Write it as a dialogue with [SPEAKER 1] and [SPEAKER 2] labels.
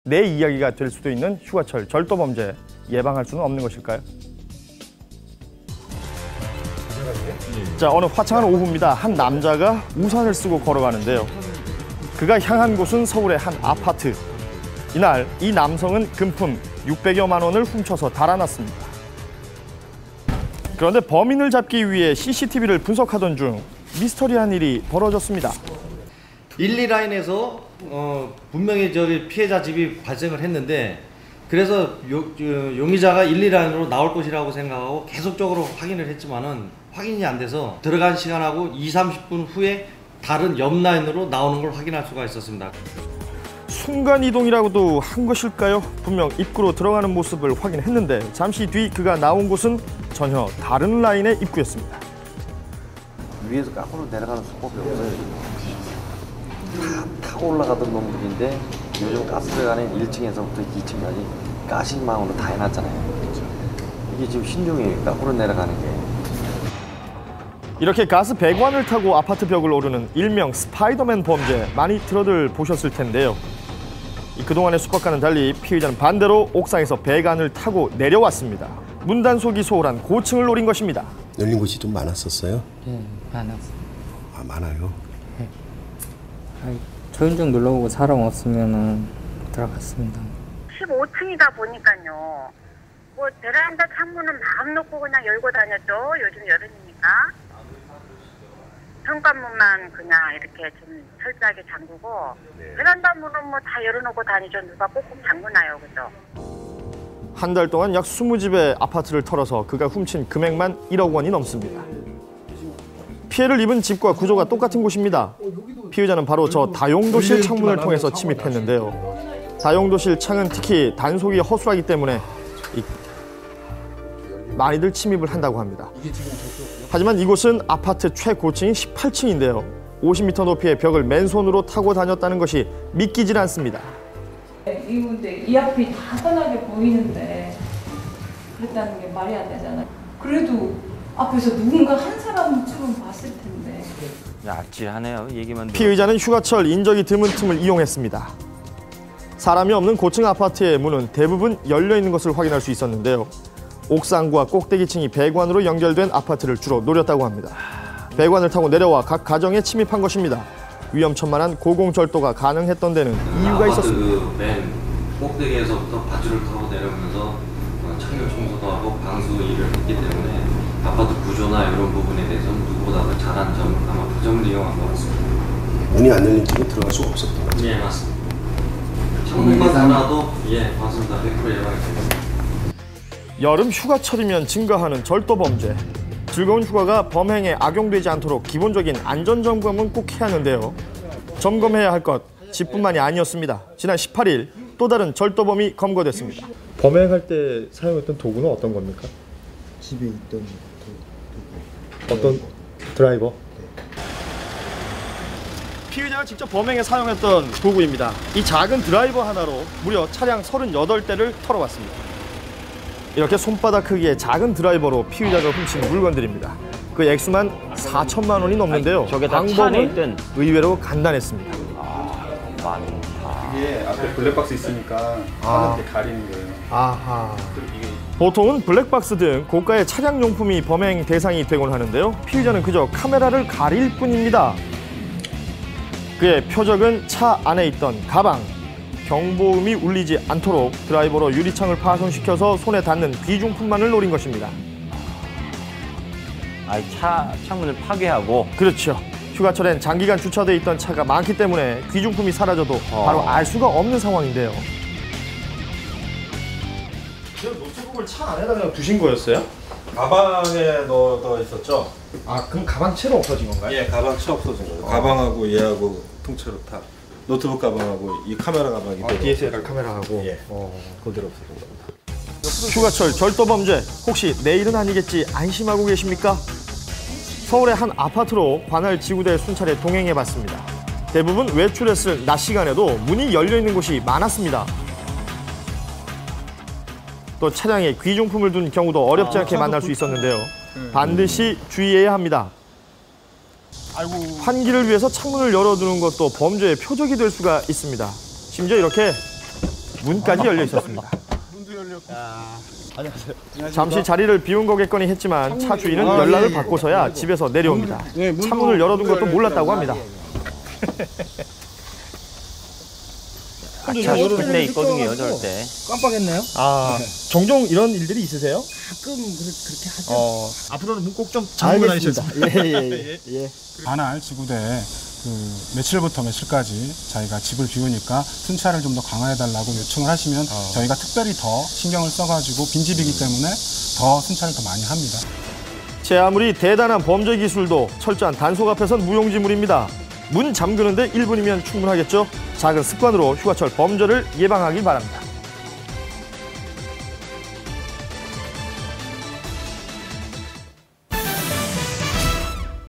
[SPEAKER 1] 내 이야기가 될 수도 있는 휴가철 절도 범죄 예방할 수는 없는 것일까요? 자, 어느 화창한 오후입니다. 한 남자가 우산을 쓰고 걸어가는데요. 그가 향한 곳은 서울의 한 아파트. 이날 이 남성은 금품 600여만 원을 훔쳐서 달아났습니다. 그런데 범인을 잡기 위해 CCTV를 분석하던 중 미스터리한 일이 벌어졌습니다.
[SPEAKER 2] 1-2라인에서 분명히 저기 피해자 집이 발생을 했는데 그래서 용의자가 1-2라인으로 나올 것이라고 생각하고 계속적으로 확인을 했지만은 확인이 안 돼서 들어간 시간하고 20-30분 후에 다른 옆 라인으로 나오는 걸 확인할 수가 있었습니다.
[SPEAKER 1] 순간이동이라고도 한 것일까요? 분명 입구로 들어가는 모습을 확인했는데 잠시 뒤 그가 나온 곳은 전혀 다른 라인의 입구였습니다.
[SPEAKER 3] 위에서 깎으로 내려가는 수법이 없어요. 다 타고 올라가던 놈들인데 요즘 가스배관에 1층에서부터 2층까지 가시망으로 다 해놨잖아요. 이게 지금 신중히 깎으로 내려가는 게.
[SPEAKER 1] 이렇게 가스 배관을 타고 아파트 벽을 오르는 일명 스파이더맨 범죄 많이 들어들 보셨을 텐데요. 그동안의 수법과는 달리 피의자는 반대로 옥상에서 배관을 타고 내려왔습니다. 문단속이 소홀한 고층을 노린 것입니다.
[SPEAKER 4] 열린 곳이 좀 많았었어요?
[SPEAKER 5] 네, 많았어요.
[SPEAKER 4] 아, 많아요?
[SPEAKER 5] 네. 초인종 눌러보고 사람 없으면 들어갔습니다.
[SPEAKER 6] 15층이다 보니까요. 뭐 베란다 창문은 마음 놓고 그냥 열고 다녔죠. 요즘 여름이니까. 현관문만 그냥 이렇게 좀 철저하게 잠그고 베란다 문은 뭐 다 열어놓고 다니죠. 누가 꼭꼭 잠그나요, 그죠?
[SPEAKER 1] 한 달 동안 약 20집의 아파트를 털어서 그가 훔친 금액만 1억 원이 넘습니다. 피해를 입은 집과 구조가 똑같은 곳입니다. 피의자는 바로 저 다용도실 창문을 통해서 침입했는데요. 다용도실 창은 특히 단속이 허술하기 때문에 많이들 침입을 한다고 합니다. 하지만 이곳은 아파트 최고층인 18층인데요. 50m 높이의 벽을 맨손으로 타고 다녔다는 것이 믿기질 않습니다.
[SPEAKER 7] 이 앞이 다 선하게 보이는데 그랬다는 게 말이 안 되잖아요. 그래도 앞에서 누군가 한 사람쯤은 봤을 텐데.
[SPEAKER 3] 아찔하네요. 얘기만 들어.
[SPEAKER 1] 피의자는 휴가철 인적이 드문 틈을 이용했습니다. 사람이 없는 고층 아파트의 문은 대부분 열려있는 것을 확인할 수 있었는데요. 옥상과 꼭대기층이 배관으로 연결된 아파트를 주로 노렸다고 합니다. 배관을 타고 내려와 각 가정에 침입한 것입니다. 위험천만한 고공절도가 가능했던 데는 이유가 있었습니다.
[SPEAKER 8] 맨 꼭대기에서부터 밧줄을 타고 내려오면서 창문 청소도 하고 방수 일을 했기 때문에 아파트 구조나 이런 부분에 대해서는 누구보다도 잘한 점, 아마 그 점을 이용한 것 같습니다.
[SPEAKER 4] 문이 안 열린 집은 들어갈 수 없었던 거죠?
[SPEAKER 8] 예, 맞습니다. 창문만 닫아도 맞습니다. 100% 예방이 됩니다.
[SPEAKER 1] 여름 휴가철이면 증가하는 절도 범죄. 즐거운 휴가가 범행에 악용되지 않도록 기본적인 안전점검은 꼭 해야 하는데요. 점검해야 할 것 집뿐만이 아니었습니다. 지난 18일 또 다른 절도범이 검거됐습니다. 범행할 때 사용했던 도구는 어떤 겁니까?
[SPEAKER 9] 집에 있던
[SPEAKER 1] 어떤 드라이버? 피의자가 직접 범행에 사용했던 도구입니다. 이 작은 드라이버 하나로 무려 차량 38대를 털어왔습니다. 이렇게 손바닥 크기의 작은 드라이버로 피의자가 훔친 물건들입니다. 그 액수만 4천만 원이 넘는데요. 방법은 의외로 간단했습니다.
[SPEAKER 3] 많다.
[SPEAKER 9] 이게 앞에 블랙박스 있으니까 하는데 가리는 거예요.
[SPEAKER 1] 아하. 보통은 블랙박스 등 고가의 차량용품이 범행 대상이 되곤 하는데요. 피의자는 그저 카메라를 가릴 뿐입니다. 그의 표적은 차 안에 있던 가방. 경보음이 울리지 않도록 드라이버로 유리창을 파손시켜서 손에 닿는 귀중품만을 노린 것입니다.
[SPEAKER 3] 차 창문을 파괴하고.
[SPEAKER 1] 그렇죠. 휴가철엔 장기간 주차돼 있던 차가 많기 때문에 귀중품이 사라져도 바로 알 수가 없는 상황인데요. 노트북을 차 안에다 그냥 두신 거였어요?
[SPEAKER 10] 가방에 넣어 있었죠.
[SPEAKER 1] 그럼 가방 채로 없어진 건가요?
[SPEAKER 10] 예, 가방 채 없어진 거예요. 가방하고 얘하고 통째로 다. 노트북 가방하고 이 카메라 가방이
[SPEAKER 1] DSLR 카메라하고
[SPEAKER 10] 그대로 없어진 겁니다.
[SPEAKER 1] 휴가철 절도 범죄 혹시 내일은 아니겠지 안심하고 계십니까? 서울의 한 아파트로 관할 지구대 순찰에 동행해봤습니다. 대부분 외출했을 낮 시간에도 문이 열려있는 곳이 많았습니다. 또 차량에 귀중품을 둔 경우도 어렵지 않게 만날 수 있었는데요. 반드시 주의해야 합니다. 환기를 위해서 창문을 열어두는 것도 범죄의 표적이 될 수가 있습니다. 심지어 이렇게 문까지 열려 있었습니다. 잠시 자리를 비운 거겠거니 했지만 차 주인은 연락을 받고서야 집에서 내려옵니다. 창문을 열어둔 것도 몰랐다고 합니다.
[SPEAKER 11] 차 열어둘 때 있거든요, 저럴 때.
[SPEAKER 1] 깜빡했네요. 종종 이런 일들이 있으세요?
[SPEAKER 12] 가끔 그렇게 하죠.
[SPEAKER 1] 앞으로는 문 꼭 좀 잠그고 다니셨습니다.
[SPEAKER 12] 예.
[SPEAKER 9] 관할 지구대 며칠부터 며칠까지 저희가 집을 비우니까 순찰을 좀 더 강화해달라고 요청을 하시면 저희가 특별히 더 신경을 써가지고 빈집이기 때문에 더 순찰을 더 많이 합니다.
[SPEAKER 1] 제 아무리 대단한 범죄 기술도 철저한 단속 앞에선 무용지물입니다. 문 잠그는데 1분이면 충분하겠죠? 작은 습관으로 휴가철 범죄를 예방하길 바랍니다.